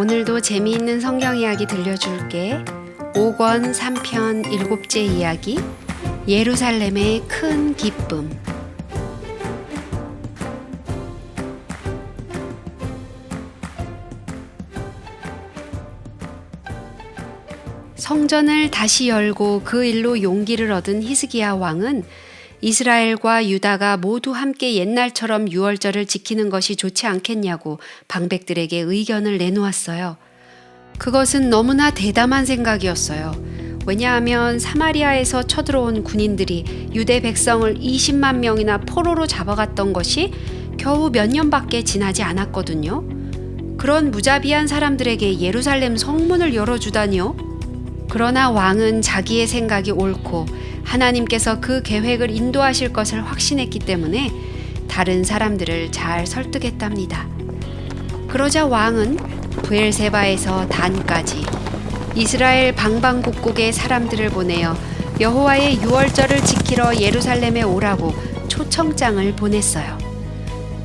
오늘도 재미있는 성경 이야기 들려줄게. 5권 3편 7째 이야기, 예루살렘의 큰 기쁨. 성전을 다시 열고 그 일로 용기를 얻은 히스기야 왕은 이스라엘과 유다가 모두 함께 옛날처럼 유월절을 지키는 것이 좋지 않겠냐고 방백들에게 의견을 내놓았어요. 그것은 너무나 대담한 생각이었어요. 왜냐하면 사마리아에서 쳐들어온 군인들이 유대 백성을 20만 명이나 포로로 잡아갔던 것이 겨우 몇 년밖에 지나지 않았거든요. 그런 무자비한 사람들에게 예루살렘 성문을 열어주다니요? 그러나 왕은 자기의 생각이 옳고 하나님께서 그 계획을 인도하실 것을 확신했기 때문에 다른 사람들을 잘 설득했답니다. 그러자 왕은 브엘세바에서 단까지 이스라엘 방방곡곡의 사람들을 보내어 여호와의 유월절을 지키러 예루살렘에 오라고 초청장을 보냈어요.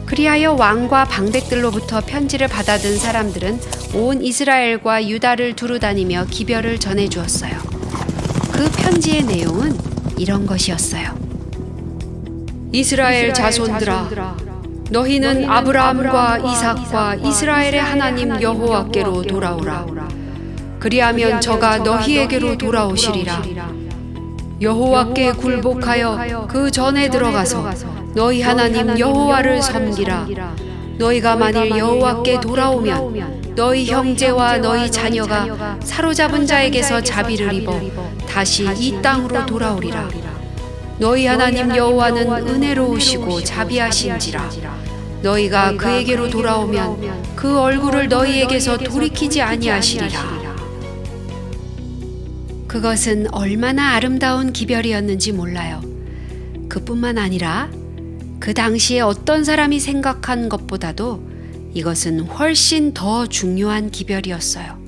그리하여 왕과 방백들로부터 편지를 받아든 사람들은 온 이스라엘과 유다를 두루다니며 기별을 전해주었어요. 그 편지의 내용은 이런 것이었어요. 이스라엘 자손들아, 너희는 아브라함과 이삭과 이스라엘의 하나님 여호와께로 돌아오라. 그리하면 저가 너희에게로 돌아오시리라. 여호와께 굴복하여 그 전에 들어가서 너희 하나님 여호와를 섬기라. 너희가 만일 여호와께 돌아오면 너희 형제와 너희 자녀가 사로잡은 자에게서 자비를 입어 다시 이 땅으로 돌아오리라. 너희 하나님 여호와는 은혜로우시고 자비하신지라. 너희가 그에게로 돌아오면 그 얼굴을 너희에게서 돌이키지 아니하시리라. 그것은 얼마나 아름다운 기별이었는지 몰라요. 그뿐만 아니라 그 당시에 어떤 사람이 생각한 것보다도 이것은 훨씬 더 중요한 기별이었어요.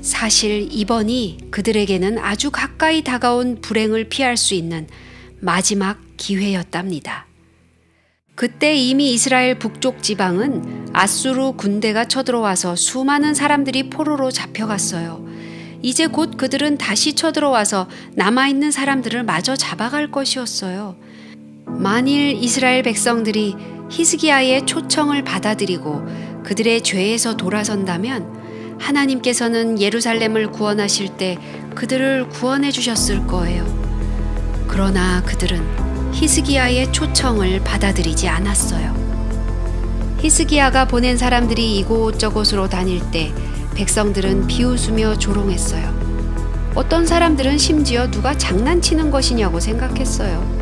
사실 이번이 그들에게는 아주 가까이 다가온 불행을 피할 수 있는 마지막 기회였답니다. 그때 이미 이스라엘 북쪽 지방은 아수르 군대가 쳐들어와서 수많은 사람들이 포로로 잡혀갔어요. 이제 곧 그들은 다시 쳐들어와서 남아있는 사람들을 마저 잡아갈 것이었어요. 만일 이스라엘 백성들이 히스기야의 초청을 받아들이고 그들의 죄에서 돌아선다면 하나님께서는 예루살렘을 구원하실 때 그들을 구원해 주셨을 거예요. 그러나 그들은 히스기야의 초청을 받아들이지 않았어요. 히스기야가 보낸 사람들이 이곳저곳으로 다닐 때 백성들은 비웃으며 조롱했어요. 어떤 사람들은 심지어 누가 장난치는 것이냐고 생각했어요.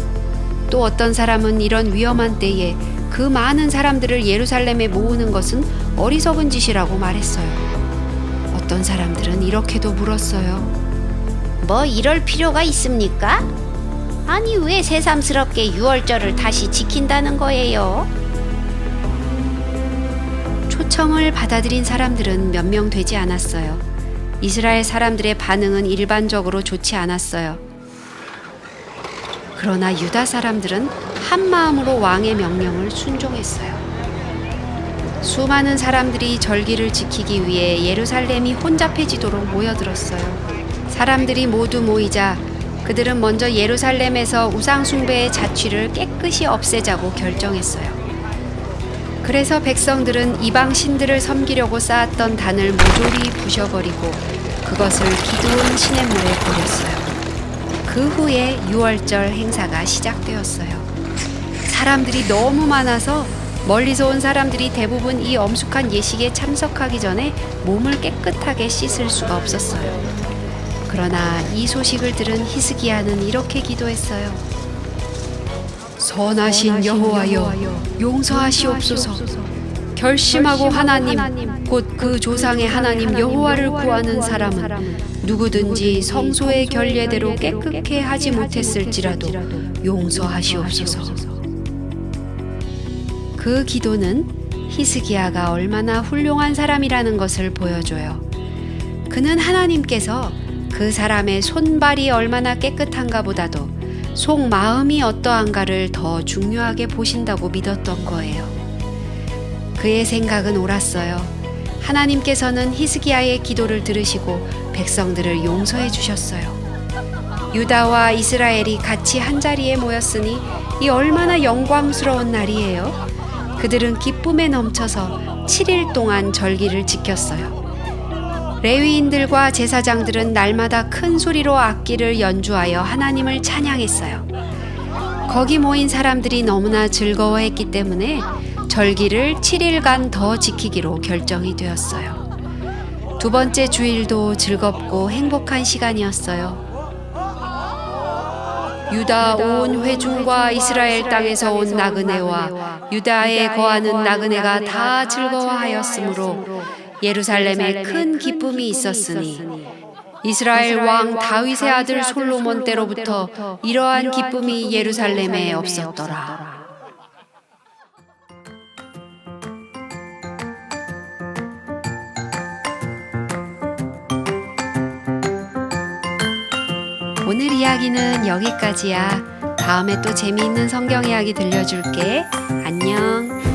또 어떤 사람은 이런 위험한 때에 그 많은 사람들을 예루살렘에 모으는 것은 어리석은 짓이라고 말했어요. 어떤 사람들은 이렇게도 물었어요. 뭐 이럴 필요가 있습니까? 아니 왜 새삼스럽게 유월절을 다시 지킨다는 거예요? 초청을 받아들인 사람들은 몇 명 되지 않았어요. 이스라엘 사람들의 반응은 일반적으로 좋지 않았어요. 그러나 유다 사람들은 한 마음으로 왕의 명령을 순종했어요. 수많은 사람들이 절기를 지키기 위해 예루살렘이 혼잡해지도록 모여들었어요. 사람들이 모두 모이자 그들은 먼저 예루살렘에서 우상 숭배의 자취를 깨끗이 없애자고 결정했어요. 그래서 백성들은 이방 신들을 섬기려고 쌓았던 단을 모조리 부셔버리고 그것을 기드온 시냇물에 버렸어요. 그 후에 유월절 행사가 시작되었어요. 사람들이 너무 많아서 멀리서 온 사람들이 대부분 이 엄숙한 예식에 참석하기 전에 몸을 깨끗하게 씻을 수가 없었어요. 그러나 이 소식을 들은 히스기야는 이렇게 기도했어요. 선하신 여호와여, 용서하시옵소서. 결심하고 하나님, 곧 그 조상의 하나님 여호와를 구하는 사람은 누구든지 성소의 결례대로 깨끗게 하지 못했을지라도 용서하시옵소서. 그 기도는 히스기야가 얼마나 훌륭한 사람이라는 것을 보여줘요. 그는 하나님께서 그 사람의 손발이 얼마나 깨끗한가 보다도 속마음이 어떠한가를 더 중요하게 보신다고 믿었던 거예요. 그의 생각은 옳았어요. 하나님께서는 히스기야의 기도를 들으시고 백성들을 용서해 주셨어요. 유다와 이스라엘이 같이 한자리에 모였으니 이 얼마나 영광스러운 날이에요. 그들은 기쁨에 넘쳐서 7일 동안 절기를 지켰어요. 레위인들과 제사장들은 날마다 큰 소리로 악기를 연주하여 하나님을 찬양했어요. 거기 모인 사람들이 너무나 즐거워했기 때문에 절기를 7일간 더 지키기로 결정이 되었어요. 두 번째 주일도 즐겁고 행복한 시간이었어요. 유다 온 회중과 이스라엘 땅에서 온 나그네와 유다에 거하는 나그네가 다 즐거워하였으므로 예루살렘에 큰 기쁨이 있었으니 이스라엘 왕 다윗의 아들 솔로몬 때로부터 이러한 기쁨이 예루살렘에 없었더라. 오늘 이야기는 여기까지야. 다음에 또 재미있는 성경 이야기 들려줄게. 안녕.